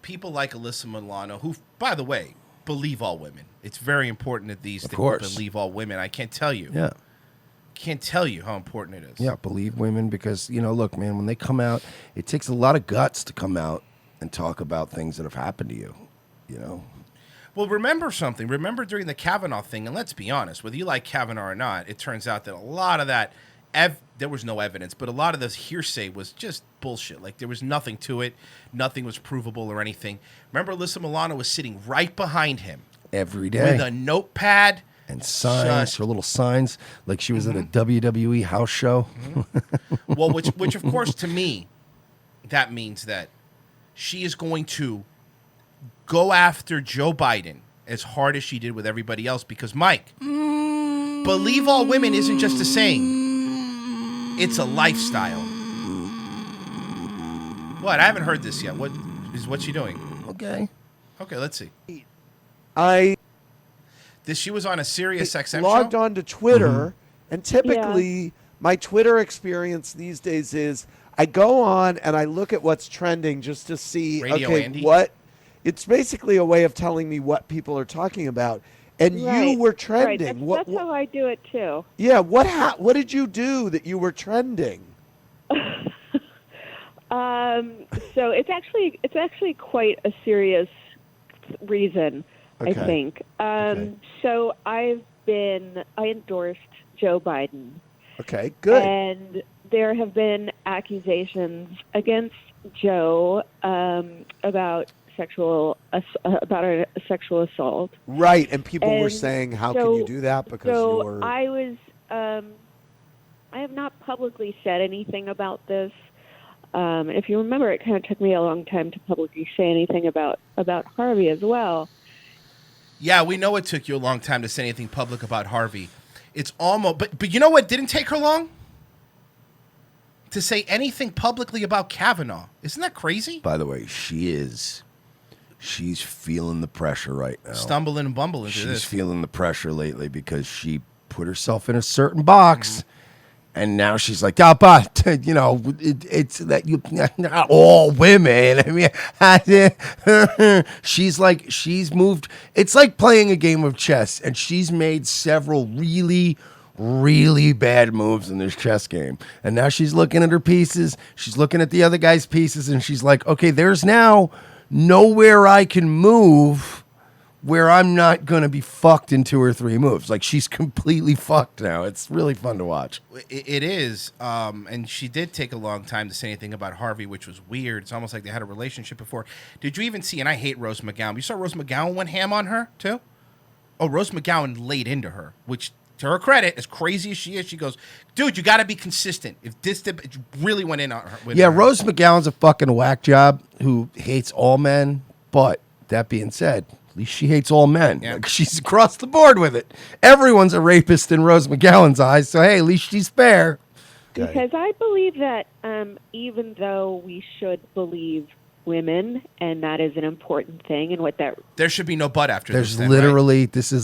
People like Alyssa Milano, who, by the way, believe all women. It's very important that these things believe all women. I can't tell you. Yeah. Can't tell you how important it is. Yeah, believe women because, look, man, when they come out, it takes a lot of guts to come out and talk about things that have happened to you, Well, remember something. Remember during the Kavanaugh thing, and let's be honest, whether you like Kavanaugh or not, it turns out that a lot of that, there was no evidence, but a lot of this hearsay was just bullshit. Like, there was nothing to it. Nothing was provable or anything. Remember, Alyssa Milano was sitting right behind him. Every day. With a notepad. And signs, her little signs, like she was at a WWE house show. Well, which of course, to me, that means that she is going to go after Joe Biden as hard as she did with everybody else. Because, Mike, believe all women isn't just a saying. It's a lifestyle. What? I haven't heard this yet. What's she doing? Okay, let's see. She was on a Sirius XM logged show? on to Twitter, and typically my Twitter experience these days is I go on and I look at what's trending just to see, Radio okay, Andy? what. It's basically a way of telling me what people are talking about. And you were trending. Right. That's how I do it too. Yeah. What did you do that you were trending? So it's actually quite a serious reason. Okay. I think. So I endorsed Joe Biden. Okay, good. And there have been accusations against Joe about a sexual assault. Right, and people were saying, "How can you do that?" Because you're. I have not publicly said anything about this. If you remember, it kind of took me a long time to publicly say anything about Harvey as well. Yeah, we know it took you a long time to say anything public about Harvey. It's almost, but you know what didn't take her long? To say anything publicly about Kavanaugh. Isn't that crazy? By the way, she's feeling the pressure right now. Stumbling and bumbling. She's feeling the pressure lately because she put herself in a certain box. And now she's like, but it's that you not all women. I mean, she's moved. It's like playing a game of chess, and she's made several really, really bad moves in this chess game. And now she's looking at her pieces. She's looking at the other guy's pieces, and she's like, okay, there's now nowhere I can move where I'm not going to be fucked in 2 or 3 moves. Like, she's completely fucked now. It's really fun to watch. It is. And she did take a long time to say anything about Harvey, which was weird. It's almost like they had a relationship before. Did you even see, and I hate Rose McGowan. You saw Rose McGowan went ham on her, too? Oh, Rose McGowan laid into her, which, to her credit, as crazy as she is, she goes, dude, you got to be consistent. If this really went in on her. Yeah, Rose McGowan's a fucking whack job who hates all men. But that being said, at least she hates all men. Yeah. Like, she's across the board with it. Everyone's a rapist in Rose McGowan's eyes, so hey, at least she's fair. Because I believe that even though we should believe women, and that is an important thing, and what that... There should be no but after This is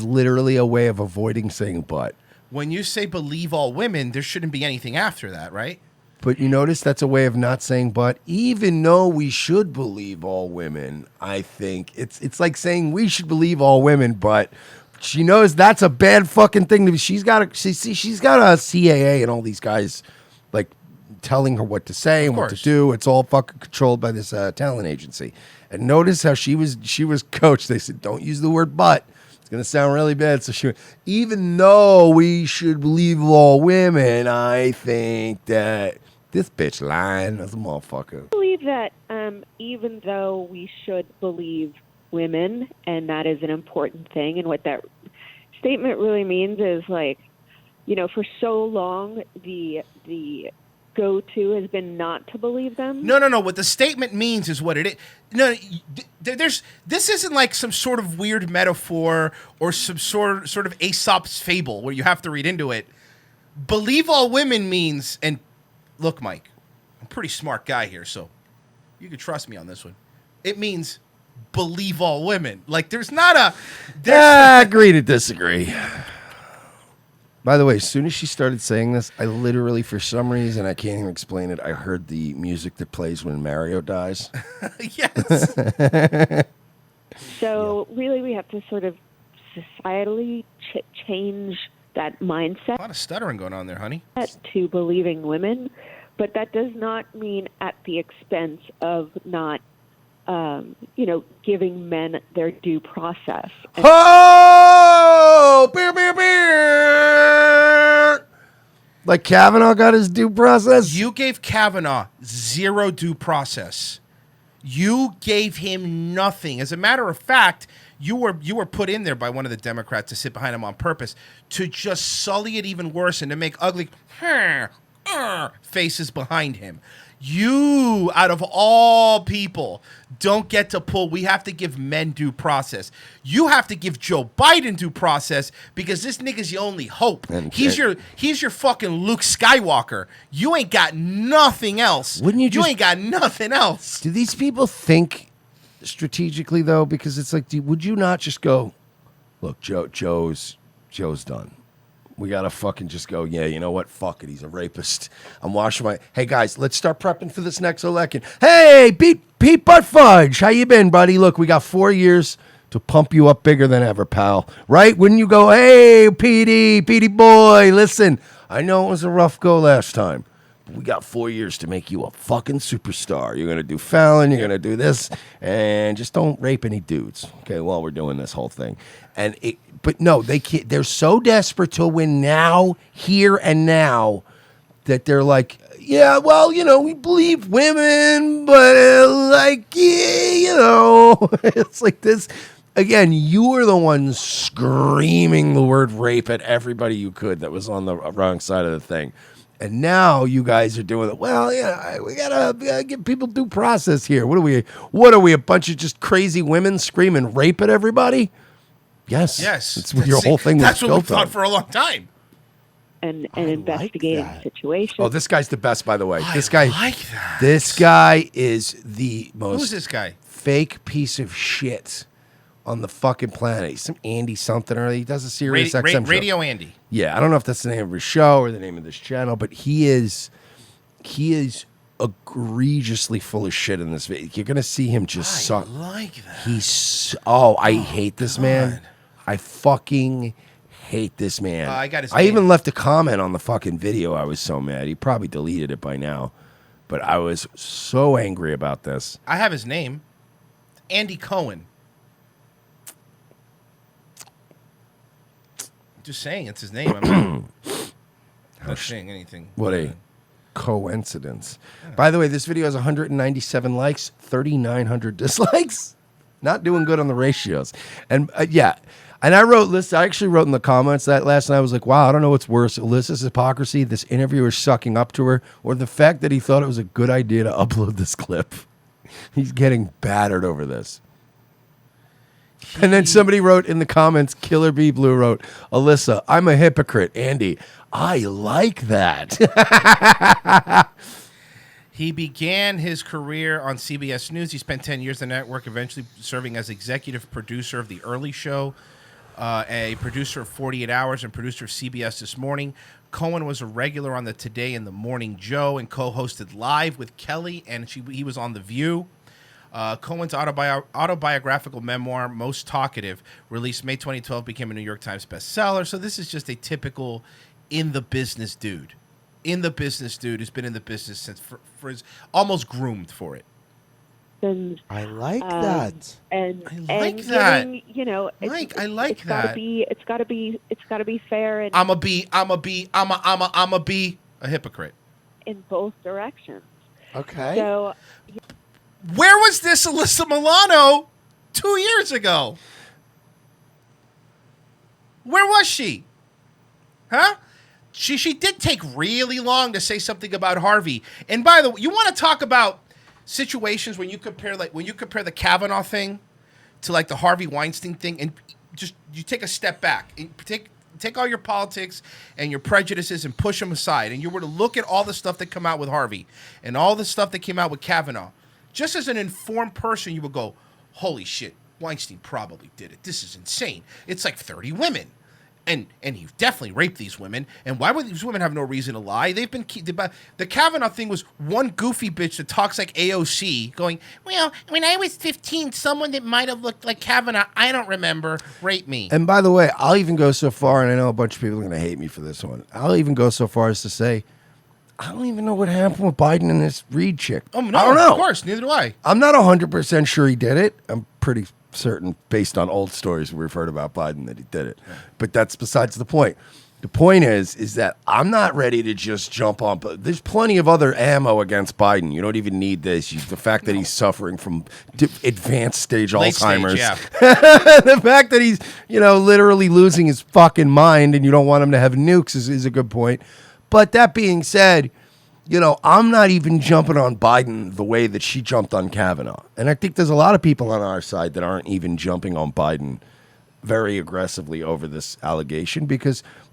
literally a way of avoiding saying but. When you say believe all women, there shouldn't be anything after that, right? But you notice that's a way of not saying but. Even though we should believe all women, I think it's like saying we should believe all women, but she knows that's a bad fucking thing to be. She's got a CAA and all these guys like telling her what to say and what to do. It's all fucking controlled by this talent agency. And notice how she was coached. They said don't use the word but. It's gonna sound really bad. So even though we should believe all women, I think that. This bitch lying as a motherfucker. I believe that even though we should believe women, and that is an important thing, and what that statement really means is, like, for so long the go-to has been not to believe them. No. What the statement means is what it is. No, this isn't like some sort of weird metaphor or some sort of Aesop's fable where you have to read into it. Believe all women means, and look, Mike, I'm a pretty smart guy here, so you can trust me on this one. It means believe all women. Like, there's not a... Agree to disagree. By the way, as soon as she started saying this, I literally, for some reason, I can't even explain it, I heard the music that plays when Mario dies. Yes. So really, we have to sort of societally change that mindset. A lot of stuttering going on there, honey. To believing women, but that does not mean at the expense of not, giving men their due process. Oh! Beer, beer, beer! Like Kavanaugh got his due process? You gave Kavanaugh zero due process. You gave him nothing. As a matter of fact, you were put in there by one of the Democrats to sit behind him on purpose to just sully it even worse and to make ugly faces behind him. You, out of all people, don't get to pull. We have to give men due process. You have to give Joe Biden due process because this nigga's your only hope. He's your fucking Luke Skywalker. You ain't got nothing else. Wouldn't you just- ain't got nothing else. Do these people think strategically, though? Because it's like, would you not just go, look, Joe's done. We got to fucking just go, yeah, you know what? Fuck it. He's a rapist. I'm washing my... Hey, guys, let's start prepping for this next election. Hey, Pete Butt Fudge. How you been, buddy? Look, we got 4 years to pump you up bigger than ever, pal. Right? Wouldn't you go, hey, Petey boy, listen, I know it was a rough go last time, but we got 4 years to make you a fucking superstar. You're going to do Fallon. You're going to do this. And just don't rape any dudes, okay, while we're doing this whole thing. But no, they can't. They're so desperate to win now, here and now, that they're like, yeah, well, we believe women, but it's like this. Again, you were the one screaming the word rape at everybody you could that was on the wrong side of the thing. And now you guys are doing it. Well, yeah, we gotta give people due process here. What are we? A bunch of just crazy women screaming rape at everybody? Yes. That's what your whole thing was That's what we built thought on. for a long time. And investigating the situation. Oh, this guy's the best, by the way. I This guy, like that. This guy is the most Who's this guy? fake piece of shit on the fucking planet. He's some Andy something or other. He does a Sirius XM show. Radio Andy. Yeah, I don't know if that's the name of his show or the name of this channel, but he is egregiously full of shit in this video. You're gonna see him just suck. I like that. I hate this man. I fucking hate this man. I got his I name. even left a comment on the fucking video. I was so mad. He probably deleted it by now, but I was so angry about this. I have his name. Andy Cohen. Just saying, it's his name. I'm not saying anything. What a coincidence. By the way, this video has 197 likes, 3,900 dislikes. Not doing good on the ratios. And yeah, and I actually wrote in the comments that last night. I was like, wow, I don't know what's worse, Alyssa's hypocrisy, this interviewer sucking up to her, or the fact that he thought it was a good idea to upload this clip. He's getting battered over this. And then somebody wrote in the comments, Killer Bee Blue wrote, Alyssa, I'm a hypocrite. Andy, I like that. He began his career on CBS News. He spent 10 years in the network, eventually serving as executive producer of The Early Show, a producer of 48 Hours, and producer of CBS This Morning. Cohen was a regular on the Today in the Morning Joe and co-hosted Live with Kelly, and he was on The View. Cohen's autobiographical memoir, Most Talkative, released May 2012, became a New York Times bestseller. So this is just a typical in-the-business dude. In-the-business dude who's been in the business since for his almost groomed for it. And, I like that. And I like and that. giving, Mike, I like it's gotta that. It's gotta be fair and I'm a hypocrite. in both directions. Okay. So Where was this Alyssa Milano 2 years ago? Where was she? Huh? She did take really long to say something about Harvey. And by the way, you want to talk about situations when you compare the Kavanaugh thing to like the Harvey Weinstein thing, and just you take a step back and take all your politics and your prejudices and push them aside, and you were to look at all the stuff that come out with Harvey and all the stuff that came out with Kavanaugh. Just as an informed person, you would go, holy shit, Weinstein probably did it. This is insane. It's like 30 women. And he definitely raped these women. And why would these women have no reason to lie? They've been the Kavanaugh thing was one goofy bitch that talks like AOC, going, "Well, when I was 15, someone that might have looked like Kavanaugh, I don't remember, raped me." And by the way, I'll even go so far, and I know a bunch of people are going to hate me for this one. I'll even go so far as to say, I don't even know what happened with Biden and this Reed chick. Oh no, I don't know. Of course, neither do I. I'm not 100% sure he did it. I'm pretty certain, based on old stories we've heard about Biden, that he did it. Yeah. But that's besides the point. The point is that I'm not ready to just jump on. But there's plenty of other ammo against Biden. You don't even need this. The fact that he's suffering from advanced stage Late Alzheimer's. Stage, yeah. The fact that he's, literally losing his fucking mind, and you don't want him to have nukes is a good point. But that being said, I'm not even jumping on Biden the way that she jumped on Kavanaugh. And I think there's a lot of people on our side that aren't even jumping on Biden very aggressively over this allegation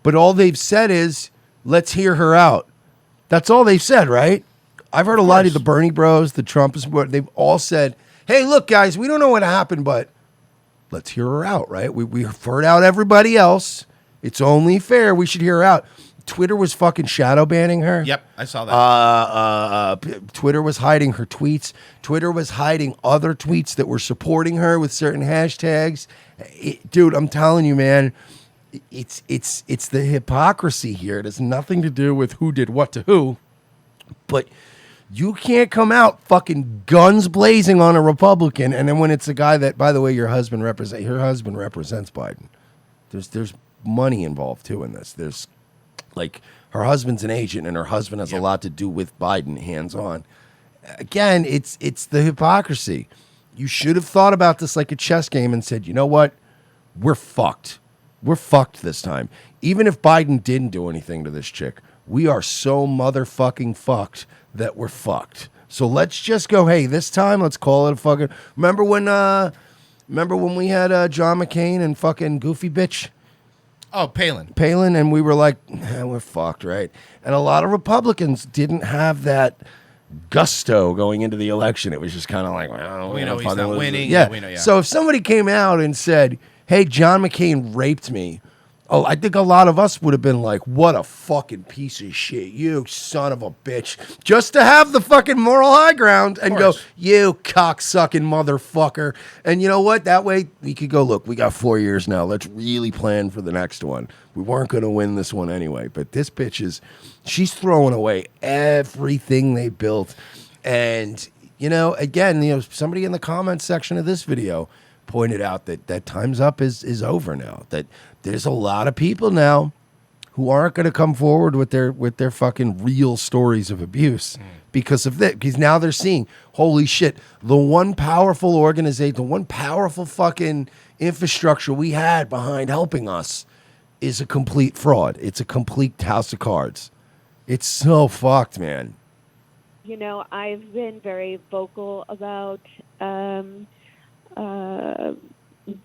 but all they've said is, let's hear her out. That's all they've said, right? I've heard a lot of the Bernie bros, the Trumpists, they've all said, hey, look, guys, we don't know what happened, but let's hear her out, right? We've heard out everybody else. It's only fair we should hear her out. Twitter was fucking shadow banning her. Yep, I saw that. Twitter was hiding her tweets. Twitter was hiding other tweets that were supporting her with certain hashtags. Dude, I'm telling you, man, it's the hypocrisy here. It has nothing to do with who did what to who. But you can't come out fucking guns blazing on a Republican, and then when it's a guy that, by the way, her husband represents Biden. There's money involved too in this. There's like her husband's an agent, and her husband has a lot to do with Biden, hands on. Again, it's the hypocrisy. You should have thought about this like a chess game and said, you know what? We're fucked. We're fucked this time. Even if Biden didn't do anything to this chick, we are so motherfucking fucked that we're fucked. So let's just go, hey, this time let's call it a fucking... Remember when we had John McCain and fucking Goofy Bitch? Oh, Palin, and we were like, we're fucked, right? And a lot of Republicans didn't have that gusto going into the election. It was just kind of like, well, we know he's not winning. Yeah. We know, yeah. So if somebody came out and said, hey, John McCain raped me, I think a lot of us would have been like, what a fucking piece of shit, you son of a bitch. Just to have the fucking moral high ground and go, you cocksucking motherfucker. And you know what? That way we could go, look, we got 4 years now. Let's really plan for the next one. We weren't going to win this one anyway. But this bitch she's throwing away everything they built. And, again, somebody in the comments section of this video pointed out that time's up is over now. That there's a lot of people now who aren't going to come forward with their fucking real stories of abuse because of that. Because now they're seeing, holy shit, the one powerful organization, the one powerful fucking infrastructure we had behind helping us is a complete fraud. It's a complete house of cards. It's so fucked, man. I've been very vocal about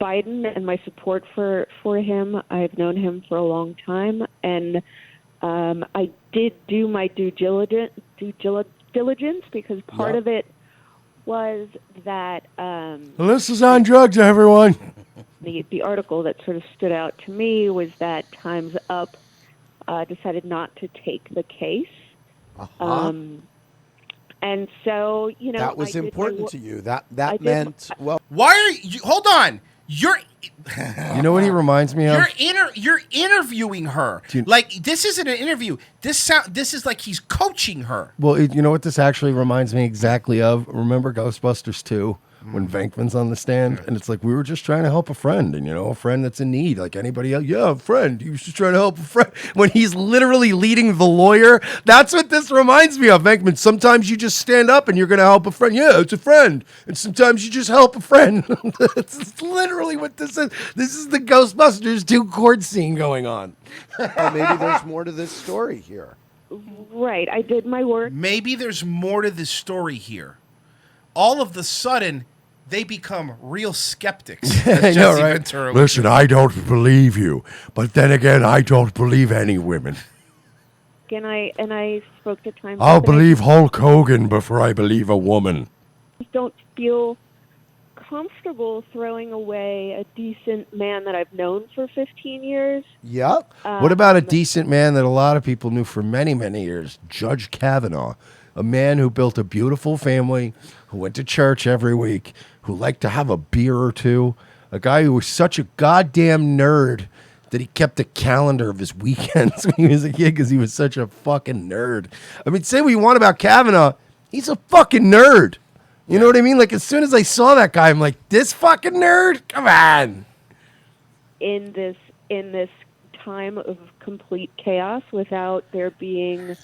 Biden and my support for him. I've known him for a long time, and I did do my due diligence because part of it was that Alyssa's on drugs, everyone. The article that sort of stood out to me was that Time's Up decided not to take the case. And so, that was important to you. That meant, well, why are you? Hold on. You know what he reminds me of? You're interviewing her. Like, this isn't an interview. This is like he's coaching her. Well, you know what this actually reminds me exactly of? Remember Ghostbusters 2? When Venkman's on the stand, and it's like, we were just trying to help a friend, and a friend that's in need, like anybody else. Yeah, a friend. He was just trying to help a friend. When he's literally leading the lawyer, that's what this reminds me of, Venkman. Sometimes you just stand up and you're going to help a friend. Yeah, it's a friend. And sometimes you just help a friend. It's literally what this is. This is the Ghostbusters 2 court scene going on. Maybe there's more to this story here. Right. I did my work. Maybe there's more to this story here. All of the sudden, they become real skeptics. I know, right? Listen, I don't believe you, but then again, I don't believe any women. And I spoke to Time. I'll believe Hulk Hogan before I believe a woman. I don't feel comfortable throwing away a decent man that I've known for 15 years. Yep. What about a decent man that a lot of people knew for many, many years? Judge Kavanaugh, a man who built a beautiful family, who went to church every week, who liked to have a beer or two, a guy who was such a goddamn nerd that he kept a calendar of his weekends when he was a kid because he was such a fucking nerd. I mean, say what you want about Kavanaugh, he's a fucking nerd. You know what I mean? Like, as soon as I saw that guy, I'm like, this fucking nerd? Come on. In this time of complete chaos, without there being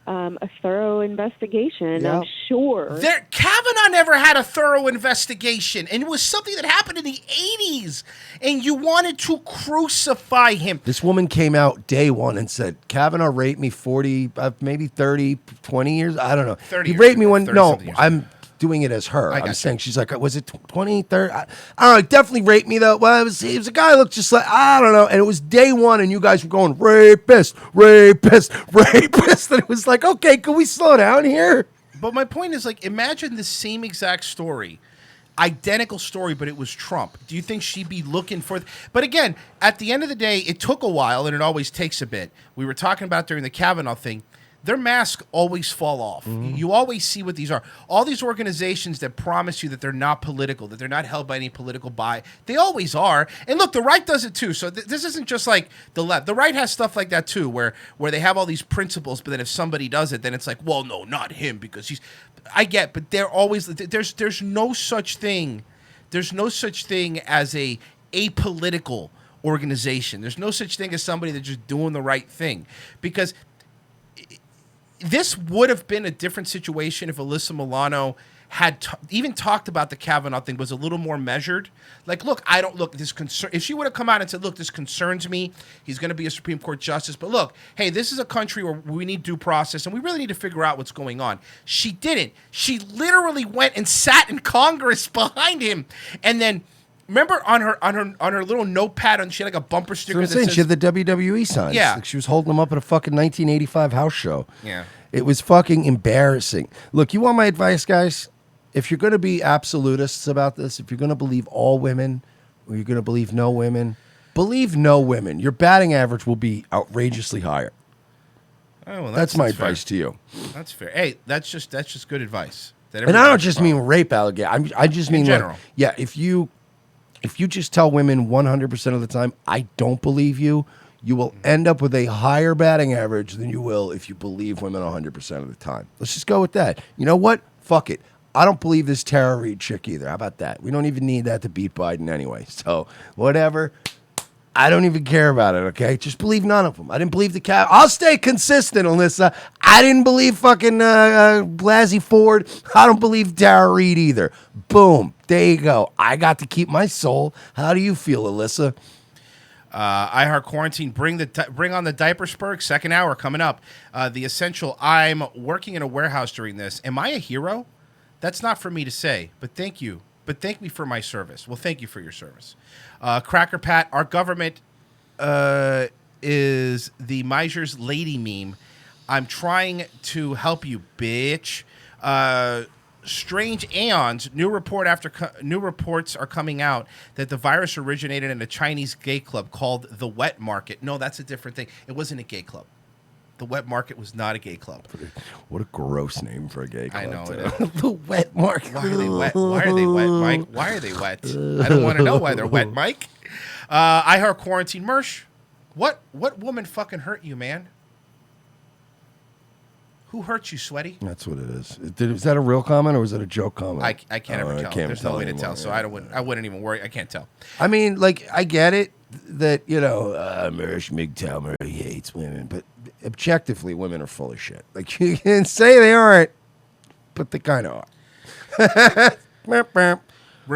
a thorough investigation, Yeah. I'm sure. Kavanaugh never had a thorough investigation, and it was something that happened in the 80s, and you wanted to crucify him. This woman came out day one and said, Kavanaugh raped me 40, maybe 30, 20 years. I don't know. 30 He years raped me ago, one. 30 No, something years I'm doing it as her. I I'm got saying, you. she's like, was it 20, 30? I don't know. He definitely raped me, though. Well, it was a guy who looked just like, I don't know. And it was day one, and you guys were going, rapist, rapist, rapist. And it was like, okay, can we slow down here? But my point is, like, imagine the same exact story, identical story, but it was Trump. Do you think she'd be looking for? But again, at the end of the day, it took a while, and it always takes a bit. We were talking about during the Kavanaugh thing. Their masks always fall off. You always see what these are. All these organizations that promise you that they're not political, that they're not held by any political bias, they always are. And look, the right does it too. So this isn't just like the left. The right has stuff like that too, where they have all these principles, but then if somebody does it, then it's like, well, no, not him, because he's. I get, but they're always there's no such thing. There's no such thing as a apolitical organization. There's no such thing as somebody that's just doing the right thing, because this would have been a different situation if Alyssa Milano had even talked about the Kavanaugh thing, was a little more measured. Like, look, this concern. If she would have come out and said, look, this concerns me. He's going to be a Supreme Court justice. But look, hey, this is a country where we need due process, and we really need to figure out what's going on. She didn't. She literally went and sat in Congress behind him. And then, remember on her little notepad, and she had like a bumper sticker that says, She had the WWE signs. Yeah. Like she was holding them up at a fucking 1985 house show. Yeah. It was fucking embarrassing. Look, you want my advice, guys? If you're going to be absolutists about this, if you're going to believe all women, or you're going to believe no women, believe no women. Your batting average will be outrageously higher. Oh, well, That's my fair. advice to you. That's fair. Hey, that's just good advice. That And I everybody don't just should mean follow. rape allegation. I just mean, like, general. yeah, if you just tell women 100% of the time, I don't believe you, you will end up with a higher batting average than you will if you believe women 100% of the time. Let's just go with that. You know what? Fuck it. I don't believe this Tara Reid chick either. How about that? We don't even need that to beat Biden anyway. So whatever. I don't even care about it, okay? Just believe none of them. I didn't believe the cat. I'll stay consistent, Alyssa. I didn't believe fucking Blasey Ford. I don't believe Tara Reid either. Boom. There you go. I got to keep my soul. How do you feel, Alyssa? iHeart Quarantine, bring on the diaper spurg. Second hour coming up. The Essential. I'm working in a warehouse during this. Am I a hero? That's not for me to say, but thank you. But thank me for my service. Well, thank you for your service. Cracker Pat, our government is the Miser's lady meme. I'm trying to help you, bitch. Strange aeons. New reports are coming out that the virus originated in a Chinese gay club called the Wet Market. No, that's a different thing. It wasn't a gay club. The Wet Market was not a gay club. What a gross name for a gay club. I know it too. The Wet Market. Why are they wet? Why are they wet, Mike? Why are they wet? I don't want to know why they're wet, Mike. iHeart Quarantine Mersh. What woman fucking hurt you, man? Who hurt you, Sweaty? That's what it is. Is that a real comment or was it a joke comment? I can't ever tell. There's no way to tell, so I wouldn't even worry. I can't tell. I mean, like, I get it that, Mersh MGTOW, he hates women, but objectively, women are full of shit. Like, you can say they aren't, but they kind of are.